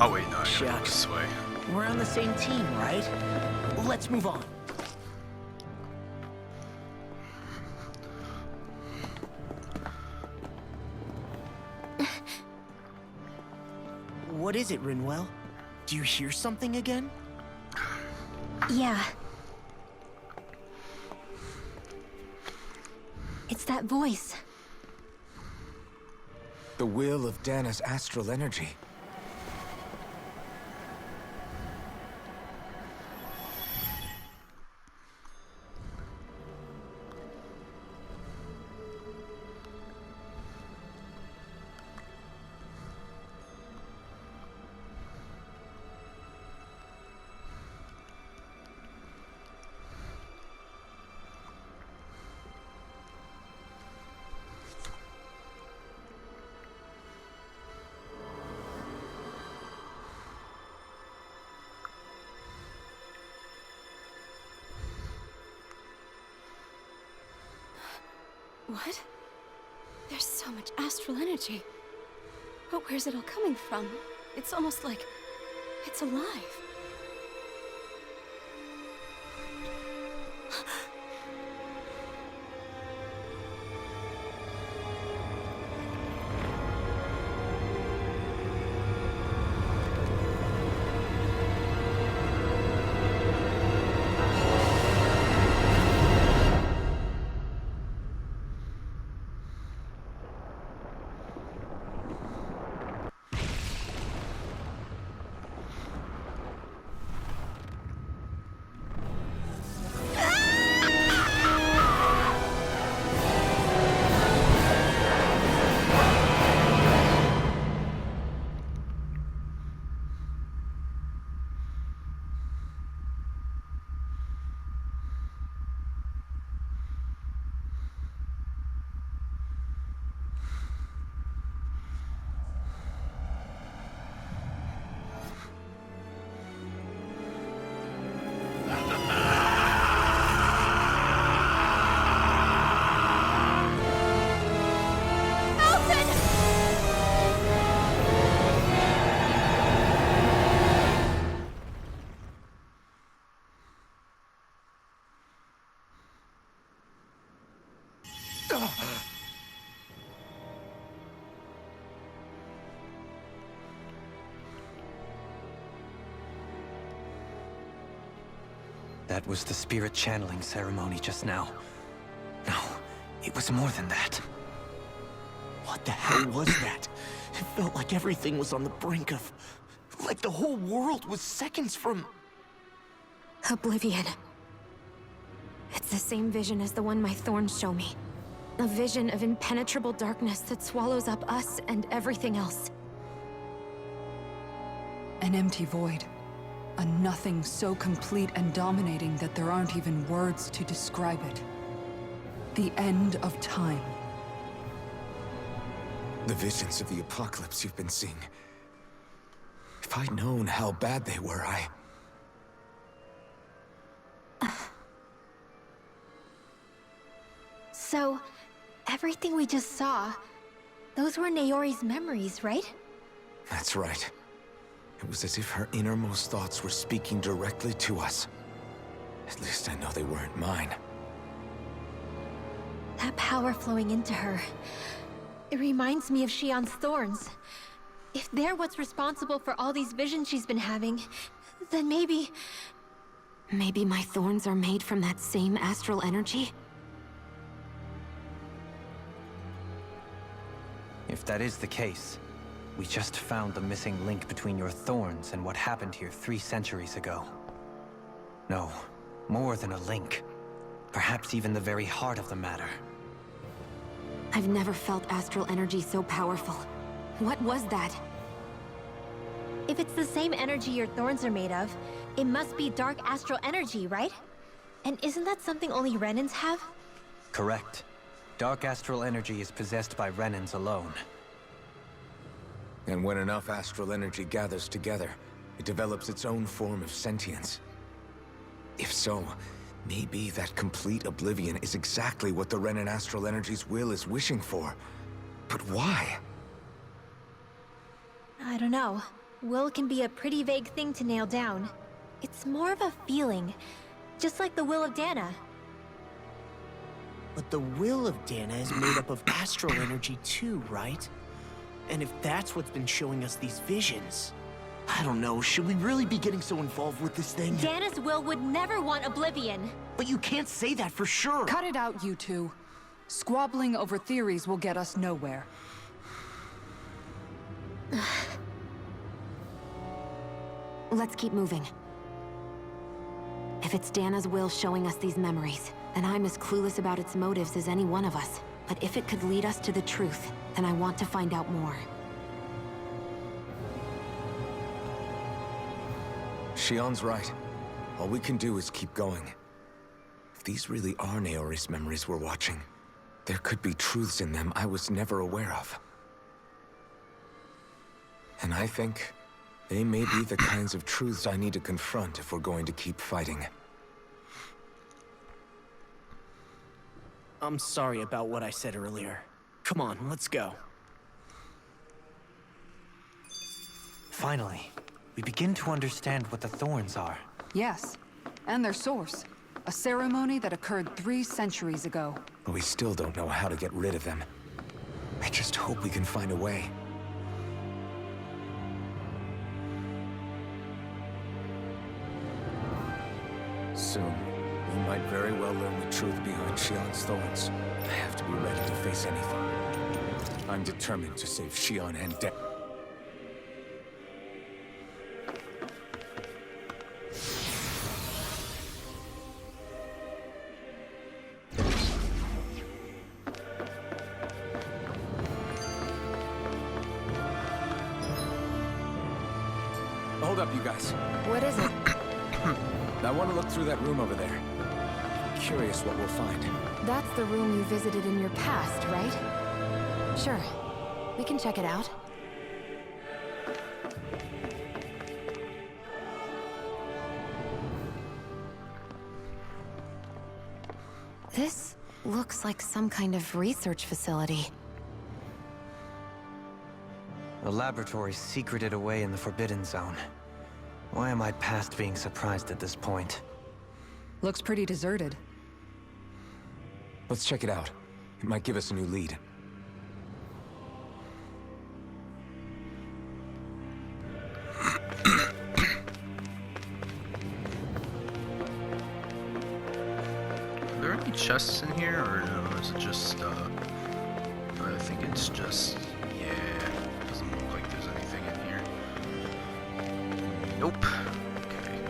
Oh wait, no, I gotta go Shucks. this way. We're on the same team, right? Let's move on. What is it, Rinwell? Do you hear something again? Yeah. It's that voice. The will of Dana's astral energy. What? There's so much astral energy. But where's it all coming from? It's almost like it's alive. That was the spirit channeling ceremony just now. No, it was more than that. What the hell was that? It felt like everything was on the brink of... like the whole world was seconds from... Oblivion. It's the same vision as the one my thorns show me. A vision of impenetrable darkness that swallows up us and everything else. An empty void. A nothing so complete and dominating that there aren't even words to describe it. The end of time. The visions of the apocalypse you've been seeing. If I'd known how bad they were, So, everything we just saw, those were Naori's memories, right? That's right. It was as if her innermost thoughts were speaking directly to us. At least I know they weren't mine. That power flowing into her, it reminds me of Shionne's thorns. If they're what's responsible for all these visions she's been having, then maybe... Maybe my thorns are made from that same astral energy? If that is the case, we just found the missing link between your thorns and what happened here 3 centuries ago. No, more than a link. Perhaps even the very heart of the matter. I've never felt astral energy so powerful. What was that? If it's the same energy your thorns are made of, it must be dark astral energy, right? And isn't that something only Renans have? Correct. Dark astral energy is possessed by Renans alone. And when enough astral energy gathers together, it develops its own form of sentience. If so, maybe that complete oblivion is exactly what the Renan astral energy's will is wishing for. But why? I don't know. Will can be a pretty vague thing to nail down. It's more of a feeling, just like the will of Dana. But the will of Dana is made up of astral energy too, right? And if that's what's been showing us these visions... I don't know, should we really be getting so involved with this thing? Dana's will would never want Oblivion. But you can't say that for sure! Cut it out, you two. Squabbling over theories will get us nowhere. Let's keep moving. If it's Dana's will showing us these memories, then I'm as clueless about its motives as any one of us. But if it could lead us to the truth, then I want to find out more. Shion's right. All we can do is keep going. If these really are Naori's memories we're watching, there could be truths in them I was never aware of. And I think they may be the kinds of truths I need to confront if we're going to keep fighting. I'm sorry about what I said earlier. Come on, let's go. Finally, we begin to understand what the Thorns are. Yes, and their source. A ceremony that occurred 3 centuries ago. But we still don't know how to get rid of them. I just hope we can find a way. Soon, we might very well learn the truth behind Shion's thorns. I have to be ready to face anything. I'm determined to save Shion and Dana. Hold up, you guys. What is it? I want to look through that room over there. I'm curious what we'll find. That's the room you visited in your past, right? Sure. We can check it out. This looks like some kind of research facility. A laboratory secreted away in the Forbidden Zone. Why am I past being surprised at this point? Looks pretty deserted. Let's check it out. It might give us a new lead. Are there any chests in here, or no, is it just, I think it's just, yeah, doesn't look like there's anything in here. Nope. Okay.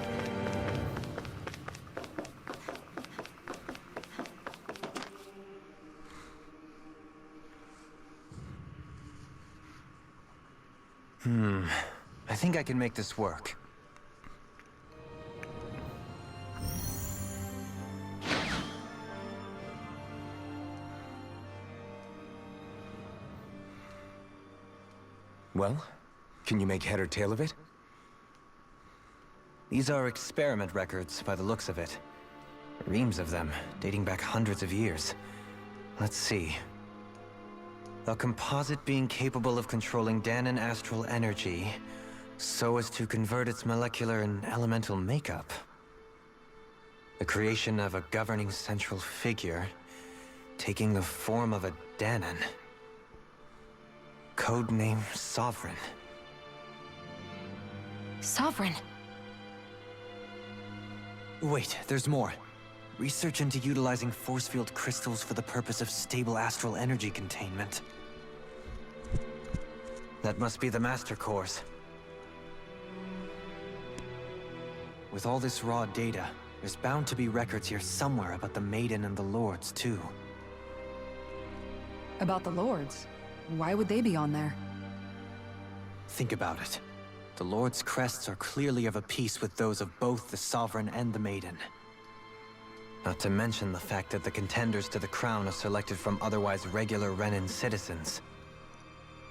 I think I can make this work. Well, can you make head or tail of it? These are experiment records by the looks of it. Reams of them, dating back hundreds of years. Let's see. A composite being capable of controlling Danan astral energy so as to convert its molecular and elemental makeup. The creation of a governing central figure, taking the form of a Danan. Codename Sovereign. Sovereign. Wait, there's more. Research into utilizing force field crystals for the purpose of stable astral energy containment. That must be the Master Cores. With all this raw data, there's bound to be records here somewhere about the Maiden and the Lords, too. About the Lords? Why would they be on there? Think about it. The Lord's crests are clearly of a piece with those of both the Sovereign and the Maiden. Not to mention the fact that the contenders to the crown are selected from otherwise regular Renan citizens.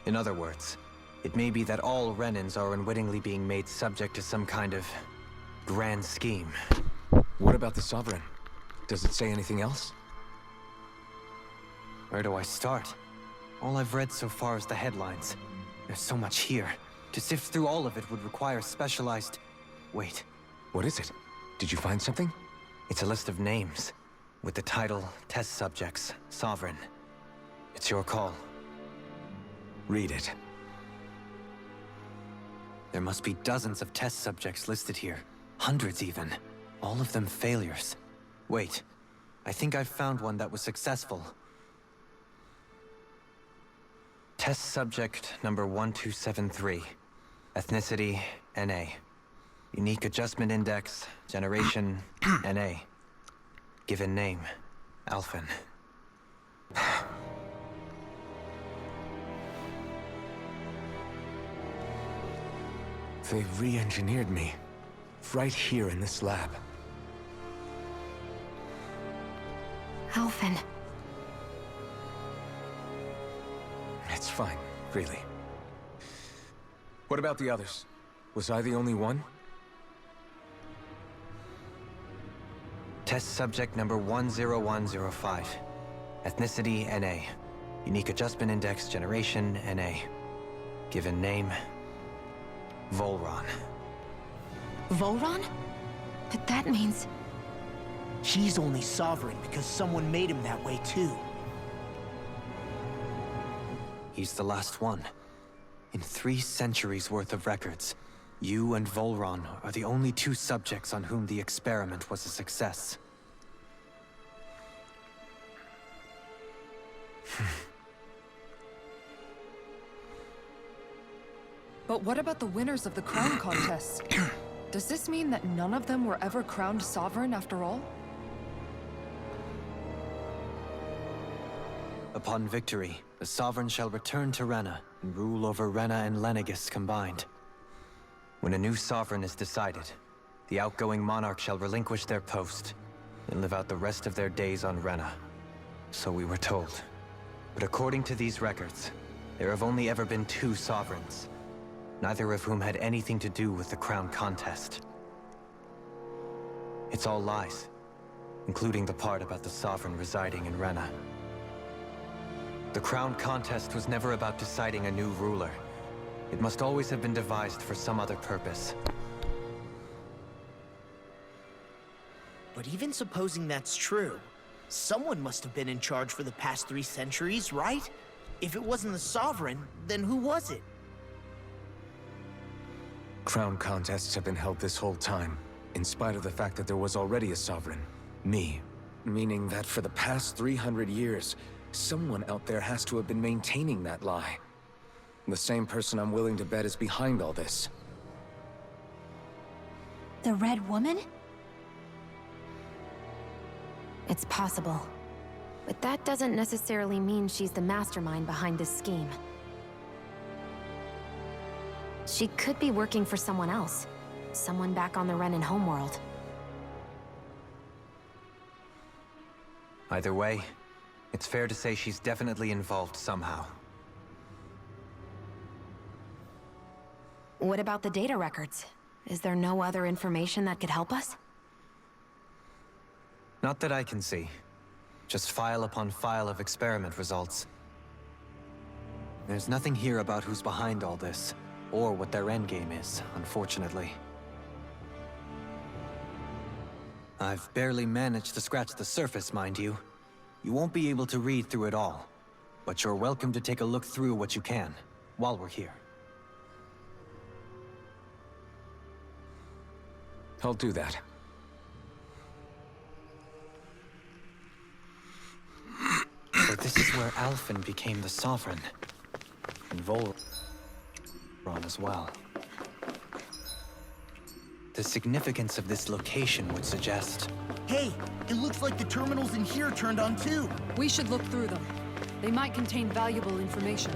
In other words, it may be that all Renans are unwittingly being made subject to some kind of grand scheme. What about the Sovereign? Does it say anything else? Where do I start? All I've read so far is the headlines. There's so much here. To sift through all of it would require specialized... Wait, What is it? Did you find something? it's a list of names, with the title, Test Subjects, Sovereign. It's your call. Read it. There must be dozens of test subjects listed here. Hundreds even. All of them failures. Wait, I think I found one that was successful. Test subject number 1273. Ethnicity, NA. Unique adjustment index, generation, NA. Given name, Alphen. They re-engineered me. Right here in this lab. Alphen. It's fine, really. What about the others? Was I the only one? Test subject number 10105. Ethnicity, NA. Unique adjustment index, generation, NA. Given name, Volron. Volron? But that means... He's only sovereign because someone made him that way too. He's the last one. In 3 centuries worth of records, you and Volron are the only 2 subjects on whom the experiment was a success. But what about the winners of the crown contests? Does this mean that none of them were ever crowned sovereign after all? Upon victory, the Sovereign shall return to Rena and rule over Rena and Lenegis combined. When a new Sovereign is decided, the outgoing monarch shall relinquish their post and live out the rest of their days on Rena. So we were told. But according to these records, there have only ever been 2 Sovereigns, neither of whom had anything to do with the crown contest. It's all lies, including the part about the Sovereign residing in Rena. The crown contest was never about deciding a new ruler. It must always have been devised for some other purpose. But even supposing that's true, someone must have been in charge for the past 3 centuries, right? If it wasn't the Sovereign, then who was it? Crown contests have been held this whole time, in spite of the fact that there was already a Sovereign. Me. Meaning that for the past 300 years, someone out there has to have been maintaining that lie. The same person I'm willing to bet is behind all this. The Red Woman? It's possible. But that doesn't necessarily mean she's the mastermind behind this scheme. She could be working for someone else. Someone back on the Renan homeworld. Either way, it's fair to say she's definitely involved somehow. What about the data records? Is there no other information that could help us? Not that I can see. Just file upon file of experiment results. There's nothing here about who's behind all this, or what their endgame is, unfortunately. I've barely managed to scratch the surface, mind you. You won't be able to read through it all, but you're welcome to take a look through what you can, while we're here. I'll do that. So this is where Alphen became the Sovereign. And Volron as well. The significance of this location would suggest... Hey, it looks like the terminals in here turned on too. We should look through them. They might contain valuable information.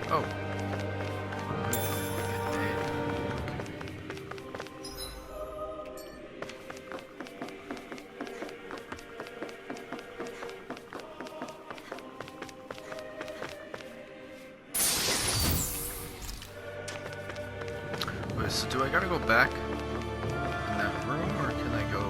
Oh. Wait, so do I gotta go back in that room, or can I go...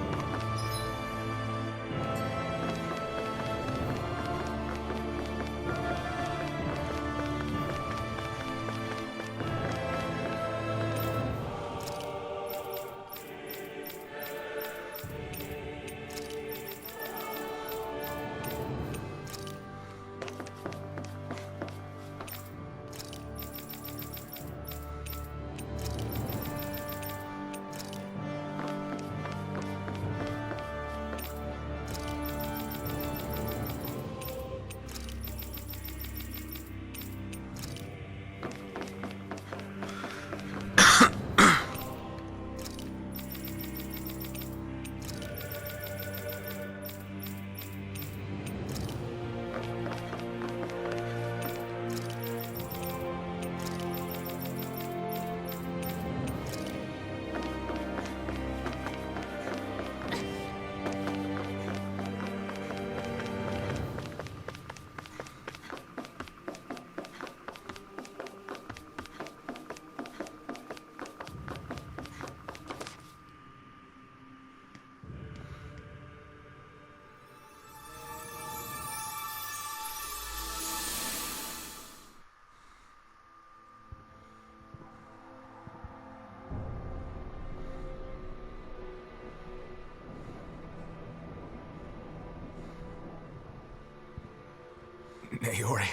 Naori,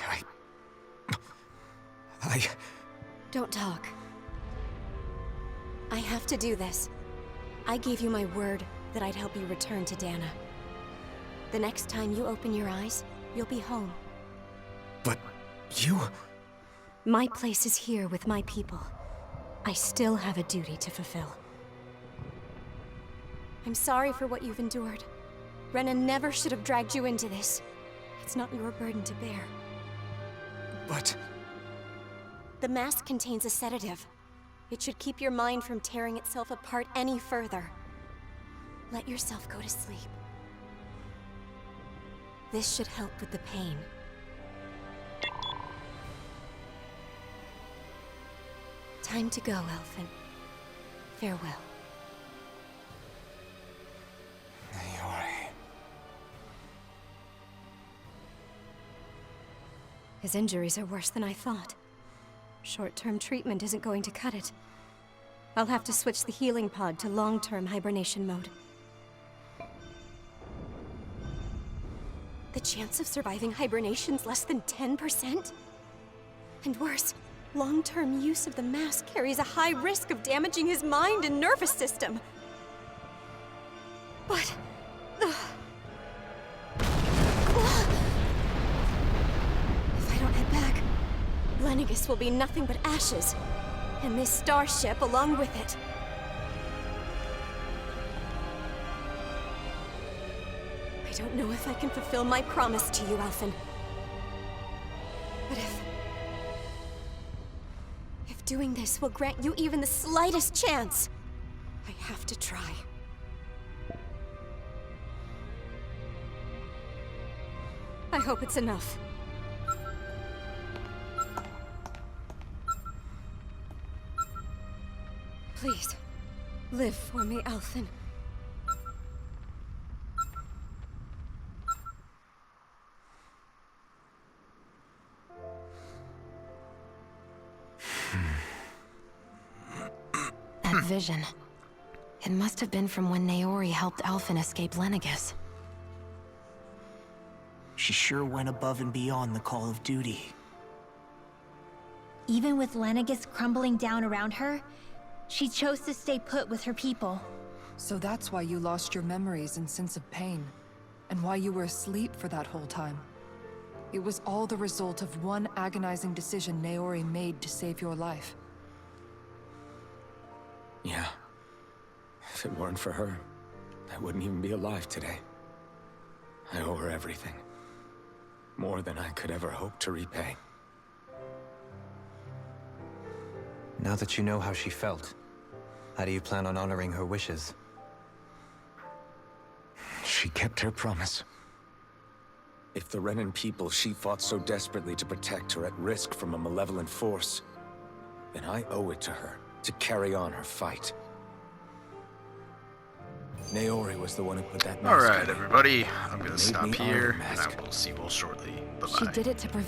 I... Don't talk. I have to do this. I gave you my word that I'd help you return to Dana. The next time you open your eyes, you'll be home. But you... My place is here with my people. I still have a duty to fulfill. I'm sorry for what you've endured. Rena never should have dragged you into this. It's not your burden to bear. But... The mask contains a sedative. It should keep your mind from tearing itself apart any further. Let yourself go to sleep. This should help with the pain. Time to go, Elfin. Farewell. Naori... His injuries are worse than I thought. Short-term treatment isn't going to cut it. I'll have to switch the healing pod to long-term hibernation mode. The chance of surviving hibernation's less than 10%? And worse, long-term use of the mask carries a high risk of damaging his mind and nervous system. But... If I don't head back, Lenegis will be nothing but ashes. And this starship along with it. I don't know if I can fulfill my promise to you, Alphen. But if doing this will grant you even the slightest chance, I have to try. I hope it's enough. Please, live for me, Alphen. That vision. It must have been from when Naori helped Alphen escape Lenegis. She sure went above and beyond the call of duty. Even with Lenegis crumbling down around her, she chose to stay put with her people. So that's why you lost your memories and sense of pain, and why you were asleep for that whole time. It was all the result of one agonizing decision Naori made to save your life. Yeah. If it weren't for her, I wouldn't even be alive today. I owe her everything. More than I could ever hope to repay. Now that you know how she felt, how do you plan on honoring her wishes? She kept her promise. If the Renan people she fought so desperately to protect are at risk from a malevolent force, then I owe it to her to carry on her fight. Naori was the one who put that mask on Alright, me. everybody. I'm gonna Made stop me here, Iron and Mask. I will see you all shortly. Bye-bye. She did it to prevent